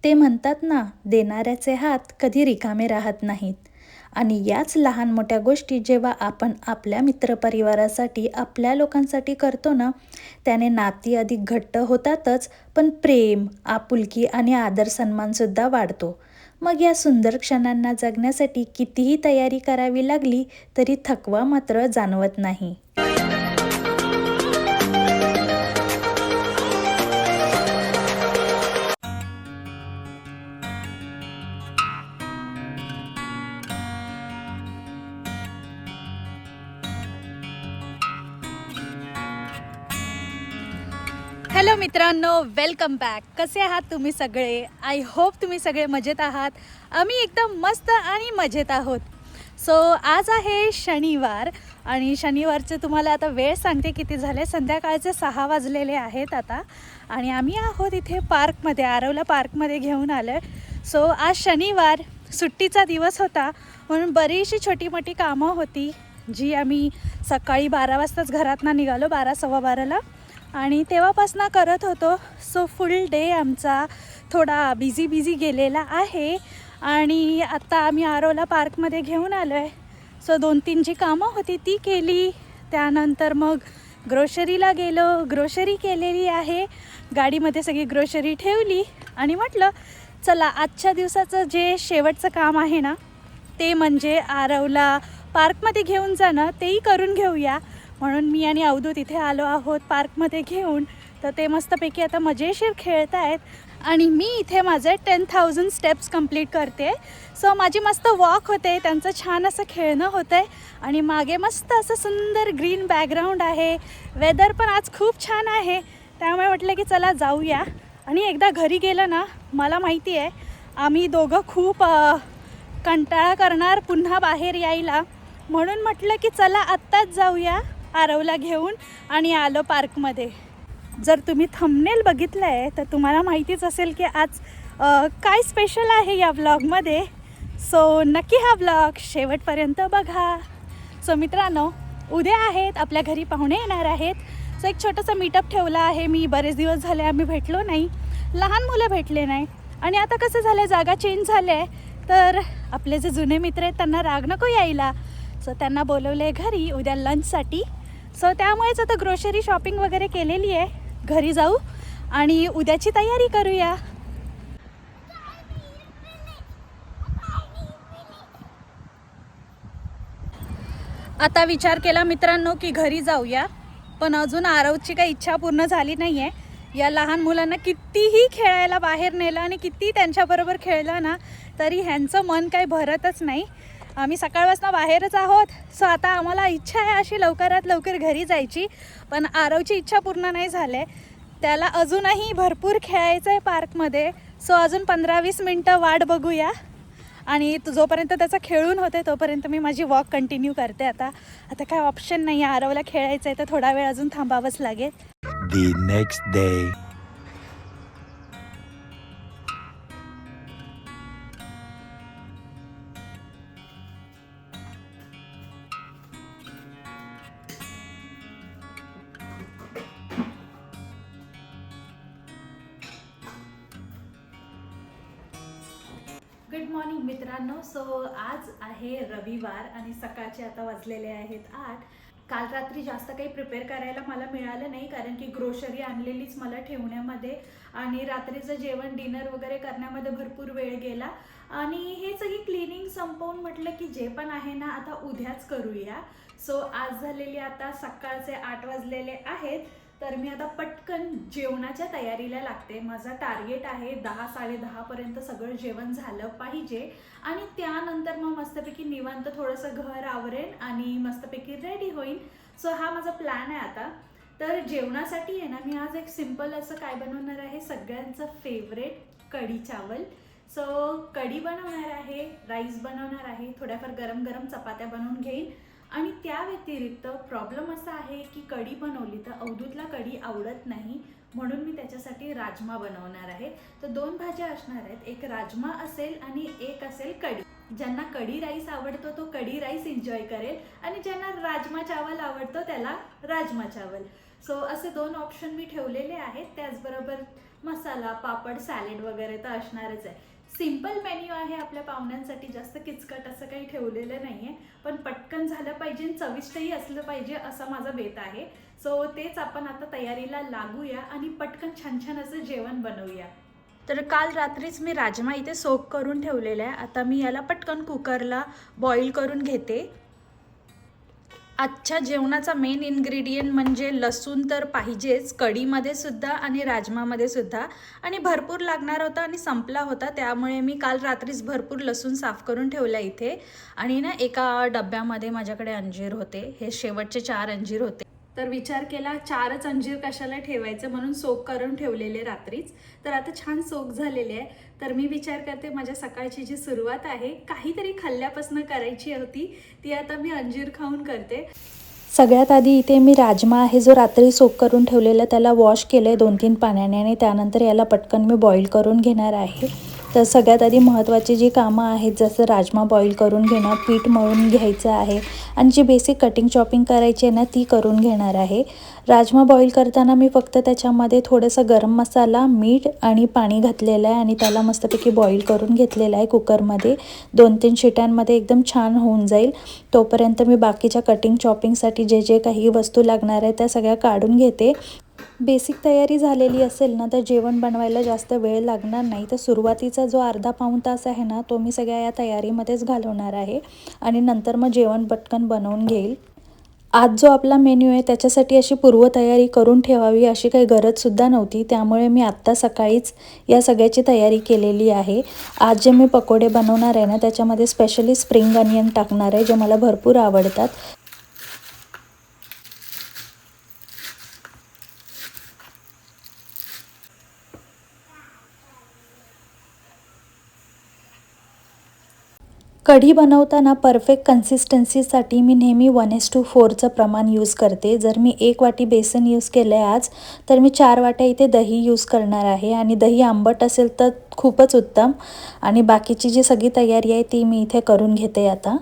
ते म्हणतात ना, देणाऱ्याचे हात कधी रिकामे राहत नाहीत. आणि याच लहान मोठ्या गोष्टी जेव्हा आपण आपल्या मित्रपरिवारासाठी, आपल्या लोकांसाठी करतो ना, त्याने नाती अधिक घट्ट होतातच, पण प्रेम, आपुलकी आणि आदर सन्मानसुद्धा वाढतो. मग या सुंदर क्षणांना जगण्यासाठी कितीही तयारी करावी लागली, तरी थकवा मात्र जाणवत नाही. हॅलो मित्रांनो, वेलकम बॅक. कसे आहात तुम्ही सगळे? आय होप तुम्ही सगळे मजेत आहात. आम्ही एकदम मस्त आणि मजेत आहोत. सो आज आहे शनिवार आणि शनिवारचे तुम्हाला आता वेळ सांगते किती झाले. संध्याकाळचे 6 वाजलेले आहेत आता आणि आम्ही आहोत इथे पार्कमध्ये, आरवला पार्कमध्ये घेऊन आलो. सो आज शनिवार सुट्टीचा दिवस होता म्हणून बरीचशी छोटी मोठी कामं होती जी आम्ही सकाळी 12 वाजताच घरातनं निघालो, 12 सव्वा 12ला आणि तेव्हापासून करत होतो. सो फुल डे आमचा थोडा बिझी गेलेला आहे आणि आत्ता आम्ही आरवला पार्कमध्ये घेऊन आलो आहे. सो 2-3 जी कामं होती ती केली. त्यानंतर मग ग्रोशरीला गेलो, ग्रोशरी केलेली आहे. गाडीमध्ये सगळी ग्रोशरी ठेवली आणि म्हटलं चला आजच्या दिवसाचं जे शेवटचं काम आहे ना, ते म्हणजे आरवला पार्कमध्ये घेऊन जाणं, तेही करून घेऊया. म्हणून मी आणि अवधूत इथे आलो आहोत पार्कमध्ये घेऊन. तर ते मस्तपैकी आता मजेशीर खेळत आहेत आणि मी इथे माझे 10,000 स्टेप्स कंप्लीट करते. सो माझी मस्त वॉक होते, त्यांचं छान असं खेळणं होतं आहे आणि मागे मस्त असं सुंदर ग्रीन बॅकग्राऊंड आहे. वेदर पण आज खूप छान आहे, त्यामुळे म्हटलं की चला जाऊया. आणि एकदा घरी गेलं ना, मला माहिती आहे आम्ही दोघं खूप कंटाळा करणार पुन्हा बाहेर यायला. म्हणून म्हटलं की चला आत्ताच जाऊया आरवला घेऊन आणि आलो पार्कमध्ये. जर तुम्ही थंबनेल बघितलं आहे तर तुम्हाला माहितीच असेल की आज काय स्पेशल आहे या व्लॉगमध्ये. सो नक्की हा व्लॉग शेवटपर्यंत बघा. सो मित्रांनो, उद्या आहेत आपल्या घरी पाहुणे येणार आहेत. सो एक छोटंसं मीटअप ठेवलं आहे मी. बरेच दिवस झाले आम्ही भेटलो नाही, लहान मुलं भेटले नाही आणि आता कसं झालं, जागा चेंज झाली आहे तर आपले जे जुने मित्र आहेत त्यांना राग नको यायला. सो त्यांना बोलवलं आहे घरी उद्या लंचसाठी. सो त्यामुळेच आता ग्रोशरी शॉपिंग वगैरे केलेली आहे. घरी जाऊ आणि उद्याची तयारी करूया. आता विचार केला मित्रांनो की घरी जाऊया, पण अजून आरवची काही इच्छा पूर्ण झाली नाही आहे. या लहान मुलांना कितीही खेळायला बाहेर नेलं आणि किती त्यांच्याबरोबर खेळलं ना, तरी ह्यांचं मन काही भरतच नाही. आम्ही सकाळपासून बाहेरच आहोत. सो आता आम्हाला इच्छा आहे अशी लवकरात लवकर घरी जायची, पण आरवची इच्छा पूर्ण नाही झाली आहे. त्याला अजूनही भरपूर खेळायचं आहे पार्कमध्ये. सो अजून 15-20 मिनटं वाट बघूया आणि जोपर्यंत त्याचं खेळून होते तोपर्यंत मी माझी वॉक कंटिन्यू करते. आता काय ऑप्शन नाही आहे, आरवला खेळायचं आहे तर थोडा वेळ अजून थांबावंच लागेल. The next day. Good morning मित्रांनो. सो आज आहे रविवार आणि सकाळचे आता वाजलेले आहेत 8. काल रात्री जास्त काही प्रिपेअर करायला मला मिळालं नाही, कारण की ग्रोशरी आणलेलीच मला ठेवण्यामध्ये आणि रात्रीचं जेवण डिनर वगैरे करण्यामध्ये भरपूर वेळ गेला आणि हे सगळी क्लिनिंग संपवून म्हटलं की जे पण आहे ना आता उद्याच करूया. सो आज झालेली आता सकाळचे 8 वाजलेले आहेत, तर मी आता पटकन जेवणाच्या तयारीला लागते. माझा टार्गेट आहे 10-10:30पर्यंत सगळं जेवण झालं पाहिजे आणि त्यानंतर मग मस्तपैकी निवांत थोडंसं घर आवरेन आणि मस्तपैकी रेडी होईन. सो हा माझा प्लॅन आहे आता. तर जेवणासाठी आहे ना, मी आज एक सिंपल असं काय बनवणार आहे, सगळ्यांचं फेवरेट कढी चावल. सो कढी बनवणार आहे, राईस बनवणार आहे, थोड्याफार गरम गरम चपात्या बनवून घेईन आणि त्या व्यतिरिक्त प्रॉब्लेम असा आहे की कढी बनवली तर अवधूतला कढी आवडत नाही, म्हणून मी त्याच्यासाठी राजमा बनवणार आहे. तर 2 भाज्या असणार आहेत, एक राजमा असेल आणि एक असेल कढी. ज्यांना कढी राईस आवडतो तो कढी राईस एन्जॉय करेल आणि ज्यांना राजमा चावल आवडतो त्याला राजमा चावल. सो असे 2 ऑप्शन मी ठेवलेले आहेत. त्याचबरोबर मसाला, पापड, सॅलेड वगैरे तर असणारच आहे. सिंपल मेन्यू आहे आपल्या पाहुण्यांसाठी, जास्त किचकट असं काही ठेवलेलं नाही आहे, पण पटकन झालं पाहिजे, चविष्टही असलं पाहिजे असा माझा बेत आहे. सो तेच आपण आता तयारीला लागूया आणि पटकन छान छान असं जेवण बनवूया. तर काल रात्रीच मी राजमा इथे सोक करून ठेवलेला आहे. आता मी याला पटकन कुकरला बॉईल करून घेते. आजच्या जेवणाचा मेन इन्ग्रेडियंट म्हणजे लसूण तर पाहिजेच, कढीमध्ये सुद्धा आणि राजमामध्ये सुद्धा, आणि भरपूर लागणार होता आणि संपला होता, त्यामुळे मी काल रात्रीच भरपूर लसूण साफ करून ठेवला इथे. आणि ना एका डब्यामध्ये माझ्याकडे अंजीर होते, हे शेवटचे 4 अंजीर होते. तर विचार केला 4च अंजीर कशाला ठेवायचं, म्हणून सोक करून ठेवलेले रात्रीच. तर आता छान सोक झालेले आहे. तर मी विचार करते माझ्या सकाळची जी सुरुवात आहे काहीतरी खाल्ल्यापासून करायची होती, ती आता मी अंजीर खाऊन करते. सगळ्यात आधी इथे मी राजमा आहे जो रात्री सोक करून ठेवलेला त्याला वॉश केलं आहे 2-3 पाण्याने, आणि त्यानंतर याला पटकन मी बॉईल करून घेणार आहे. तर सगळ्यात आधी महत्त्वाची जी कामं आहेत, जसं राजमा बॉईल करून घेणं, पीठ मळून घ्यायचं आहे, आणि जी बेसिक कटिंग चॉपिंग करायची आहे ना ती करून घेणार आहे. राजमा बॉईल करताना मी फक्त त्याच्यामध्ये थोडंसं गरम मसाला, मीठ आणि पाणी घातलेलं आहे, आणि त्याला मस्तपैकी बॉईल करून घेतलेलं आहे कुकरमध्ये. 2-3 शिट्यांमध्ये एकदम छान होऊन जाईल. तोपर्यंत मी बाकीच्या कटिंग चॉपिंगसाठी जे जे काही वस्तू लागणार आहे त्या सगळ्या काढून घेते. बेसिक तयारी झालेली असेल ना तर जेवण बनवायला जास्त वेळ लागणार नाही. तर सुरुवातीचा जो अर्धा-पाऊण तास आहे ना तो मी सगळ्या या तयारीमध्येच घालवणार आहे, आणि नंतर मग जेवण पटकन बनवून घेईल. आज जो आपला मेन्यू आहे त्याच्यासाठी अशी पूर्वतयारी करून ठेवावी अशी काही गरजसुद्धा नव्हती, त्यामुळे मी आत्ता सकाळीच या सगळ्याची तयारी केलेली आहे. आज जे मी पकोडे बनवणार आहे ना त्याच्यामध्ये स्पेशली स्प्रिंग अनियन टाकणार आहे, जे मला भरपूर आवडतात. कढी बनवताना परफेक्ट कन्सिस्टन्सीसाठी मी नेहमी 1:4चं प्रमाण यूज करते. जर मी 1 वाटी बेसन यूज केलं आहे आज, तर मी 4 वाट्या इथे दही यूज करणार आहे, आणि दही आंबट असेल तर खूपच उत्तम. आणि बाकीची जी सगळी तयारी आहे ती मी इथे करून घेते आता.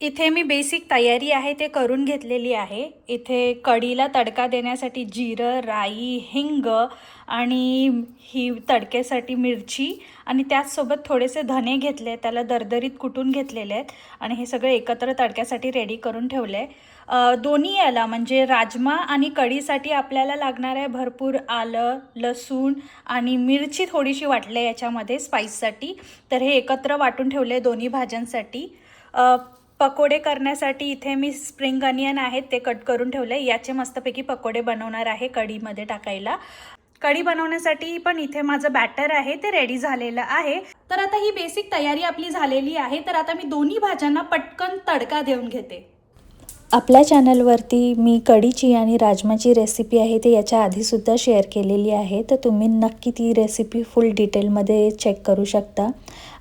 इथे मी बेसिक तयारी आहे ते करून घेतलेली आहे. इथे कढीला तडका देण्यासाठी जिरं, राई, हिंग आणि ही तडक्यासाठी मिरची, आणि त्याचसोबत थोडेसे धने घेतले, त्याला दरदरीत कुटून घेतलेले आहेत, आणि हे सगळं एकत्र तडक्यासाठी रेडी करून ठेवलं आहे. दोन्ही याला म्हणजे राजमा आणि कढीसाठी आपल्याला लागणार आहे भरपूर आलं, लसूण आणि मिरची थोडीशी वाटली आहे याच्यामध्ये स्पाईससाठी. तर हे एकत्र वाटून ठेवले दोन्ही भाज्यांसाठी. पकोडे करण्यासाठी इथे मी स्प्रिंग अनियन आहेत ते कट करून ठेवले, याचे मस्तपैकी पकोडे बनवणार आहे कढीमध्ये टाकायला. कढी बनवण्यासाठी पण इथे माझं बॅटर आहे ते रेडी झालेलं आहे. तर आता ही बेसिक तयारी आपली झालेली आहे. तर आता मी दोन्ही भाज्यांना पटकन तडका देऊन घेते. आपल्या चॅनलवरती मी कढीची आणि राजमाची रेसिपी आहे ते याच्या आधीसुद्धा शेअर केलेली आहे, तर तुम्ही नक्की ती रेसिपी फुल डिटेलमध्ये चेक करू शकता.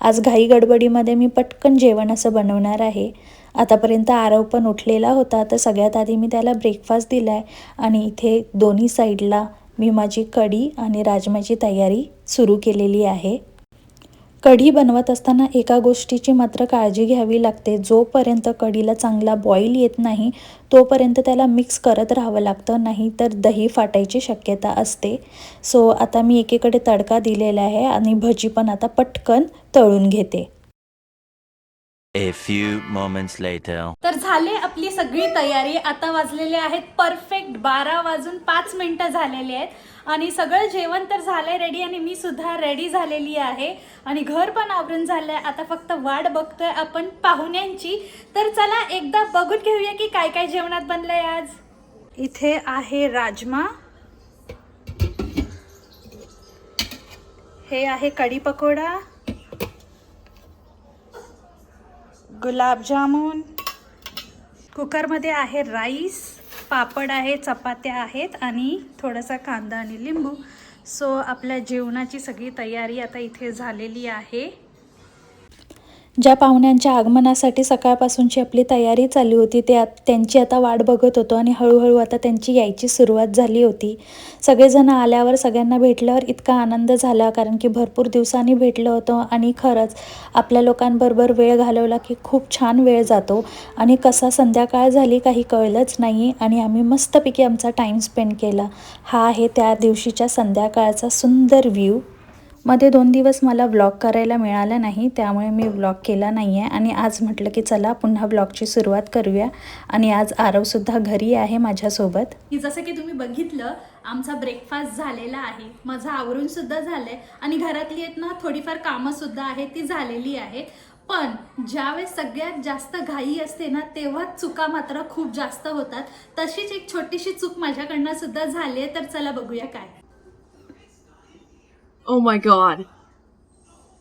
आज घाई गडबडीमध्ये मी पटकन जेवण असं बनवणार आहे. आतापर्यंत आरव पण उठलेला होता, तर सगळ्यात आधी मी त्याला ब्रेकफास्ट दिला आहे, आणि इथे दोन्ही साईडला मी माझी कढी आणि राजमाची तयारी सुरू केलेली आहे. कढी बनवत असताना एका गोष्टीची मात्र काळजी घ्यावी लागते. जोपर्यंत कढीला चांगला बॉईल येत नाही तोपर्यंत त्याला मिक्स करत राहावं लागतं, नाही तर दही फाटायची शक्यता असते. सो आता मी एकीकडे तडका दिलेला आहे, आणि भजी पण आता पटकन तळून घेते. A few moments later. तर झाले आपली सगळी तयारी. आता वाजलेले आहेत परफेक्ट 12:05 झालेले आहेत, आणि सगळं जेवण तर झालंय रेडी, आणि मी सुद्धा रेडी झालेली आहे, आणि घर पण आवरून झालंय. आता फक्त वाट बघतोय आपण पाहुण्यांची. तर चला एकदा बघून घेऊया की काय काय जेवणात बनलंय आज. इथे आहे राजमा, हे आहे कढी पकोडा, गुलाबजामुन, कुकरमध्ये आहे राईस, पापड आहे, चपात्या आहेत, आणि थोडासा कांदा आणि लिंबू. सो आपल्या जेवणाची सगळी तयारी आता इथे झालेली आहे. ज्या पाहुण्यांच्या आगमनासाठी सकाळपासूनची आपली तयारी चालू होती त्यांची आता वाट बघत होतो आणि हळूहळू आता त्यांची यायची सुरुवात झाली होती. सगळेजण आल्यावर सगळ्यांना भेटल्यावर इतका आनंद झाला, कारण की भरपूर दिवसांनी भेटलो होतो आणि खरंच आपल्या लोकांबरोबर वेळ घालवला की खूप छान वेळ जातो आणि कसा संध्याकाळ झाली काही कळलंच नाही आणि आम्ही मस्तपैकी आमचा टाईम स्पेंड केला. हा आहे त्या दिवशीच्या संध्याकाळचा सुंदर व्ह्यू. मध्ये 2 दिवस मला व्लॉग करायला मिळाला नाही, त्यामुळे मी व्लॉग केला नाही आहे आणि आज म्हटलं की चला पुन्हा व्लॉगची सुरुवात करूया. आणि आज आरवसुद्धा घरी आहे माझ्यासोबत. जसं की तुम्ही बघितलं आमचा ब्रेकफास्ट झालेला आहे, माझं आवरूनसुद्धा झालं आहे आणि घरातली आहेत ना थोडीफार कामंसुद्धा आहेत ती झालेली आहेत. पण ज्यावेळेस सगळ्यात जास्त घाई असते ना तेव्हा चुका मात्र खूप जास्त होतात. तशीच एक छोटीशी चूक माझ्याकडनं सुद्धा झाली आहे, तर चला बघूया काय. Oh my god.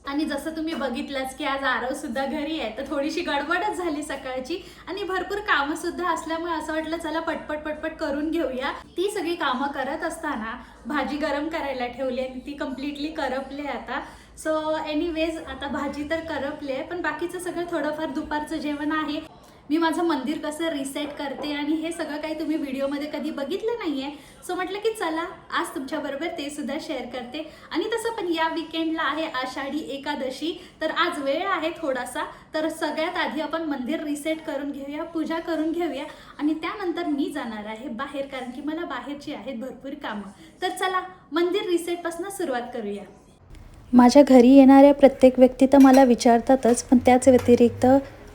आणि जसं तुम्ही बघितलंच की आज आरव सुद्धा घरी आहे, तर थोडीशी गडबडच झाली सकाळची आणि भरपूर कामं सुद्धा असल्यामुळे असं वाटलं चला पटपट करून घेऊया. ती सगळी कामं करत असताना भाजी गरम करायला ठेवली आणि ती कम्प्लिटली करपली आता. सो एनिवेज आता भाजी तर करपली आहे, पण बाकीचं सगळं थोडंफार दुपारचं जेवण आहे. मी माझं मंदिर कसं रिसेट करते आणि हे सगळं काही तुम्ही व्हिडिओमध्ये कधी बघितलं नाही आहे. सो म्हटलं की चला आज तुमच्याबरोबर ते सुद्धा शेअर करते. आणि तसं पण या विकेंडला आहे आषाढी एकादशी, तर आज वेळ आहे थोडासा. तर सगळ्यात आधी आपण मंदिर रिसेट करून घेऊया, पूजा करून घेऊया आणि त्यानंतर मी जाणार आहे बाहेर, कारण की मला बाहेरची आहेत भरपूर कामं. तर चला मंदिर रिसेटपासून सुरुवात करूया. माझ्या घरी येणाऱ्या प्रत्येक व्यक्ती तर मला विचारतातच, पण त्याच व्यतिरिक्त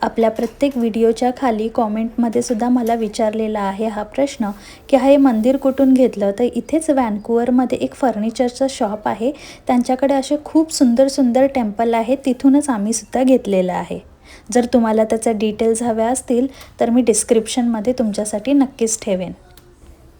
आपल्या प्रत्येक व्हिडिओच्या खाली कॉमेंटमध्ये सुद्धा मला विचारलेला आहे हा प्रश्न की हे मंदिर कुठून घेतलं. तर इथेच व्हॅन्कुव्हरमध्ये एक फर्निचरचं शॉप आहे, त्यांच्याकडे असे खूप सुंदर टेम्पल आहे, तिथूनच आम्ही सुद्धा घेतलेलं आहे. जर तुम्हाला त्याच्या डिटेल्स हव्या असतील तर मी डिस्क्रिप्शनमध्ये तुमच्यासाठी नक्कीच ठेवेन.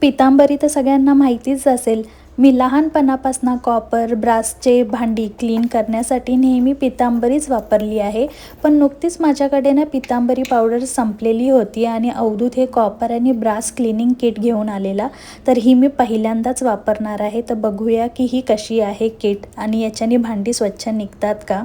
पितांबरी तर सगळ्यांना माहितीच असेल. मी लहानपणापासून कॉपर ब्रासचे भांडी क्लीन करण्यासाठी नेहमी पितांबरीच वापरली आहे. पण नुकतीच माझ्याकडे ना पितांबरी पावडर संपलेली होती आणि अवधूत हे कॉपर आणि ब्रास क्लिनिंग किट घेऊन आलेला, तर ही मी पहिल्यांदाच वापरणार आहे. तर बघूया की ही कशी आहे किट आणि याच्याने भांडी स्वच्छ निघतात का.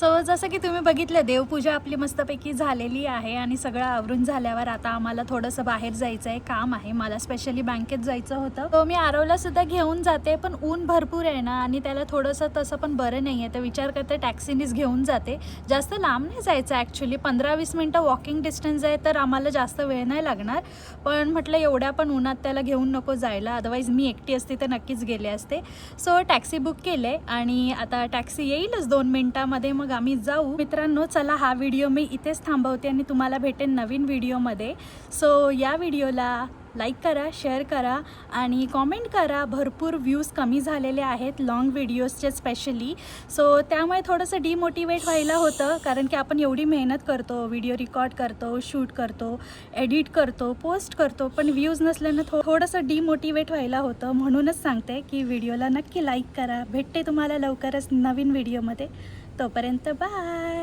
सो जसं की तुम्ही बघितलं, देवपूजा आपली मस्तपैकी झालेली आहे आणि सगळं आवरून झाल्यावर आता आम्हाला थोडंसं बाहेर जायचं आहे, काम आहे. मला स्पेशली बँकेत जायचं होतं. तो मी आरवला सुद्धा घेऊन जाते, पण ऊन भरपूर आहे ना आणि त्याला थोडंसं तसं पण बरं नाही आहे. तर विचार करते टॅक्सीनीच घेऊन जाते. जास्त लांब नाही जायचं ॲक्च्युली, 15-20 मिनटं वॉकिंग डिस्टन्स आहे, तर आम्हाला जास्त वेळ नाही लागणार. पण म्हटलं एवढ्या पण उन्हात त्याला घेऊन नको जायला, अदरवाईज मी एकटी असते तर नक्कीच गेले असते. सो टॅक्सी बुक केले आणि आता टॅक्सी येईलच 2 मिनटामध्ये, मग आम्ही जाऊ. मित्रांनो, चला हा व्हिडिओ मी इथेच थांबवते आणि तुम्हाला भेटेन नवीन व्हिडिओमध्ये. सो या व्हिडिओला लाईक करा, शेअर करा आणि कॉमेंट करा. भरपूर व्ह्यूज कमी झालेले आहेत लाँग व्हिडिओजचे स्पेशली. सो त्यामुळे थोडंसं डिमोटिवेट व्हायला होतं, कारण की आपण एवढी मेहनत करतो, व्हिडिओ रेकॉर्ड करतो, शूट करतो, एडिट करतो, पोस्ट करतो, पण व्ह्यूज नसल्यानं थोडंसं डिमोटिवेट व्हायला होतं. म्हणूनच सांगते की व्हिडिओला नक्की लाईक करा. भेटते तुम्हाला लवकरच नवीन व्हिडिओमध्ये. तोपर्यंत बाय.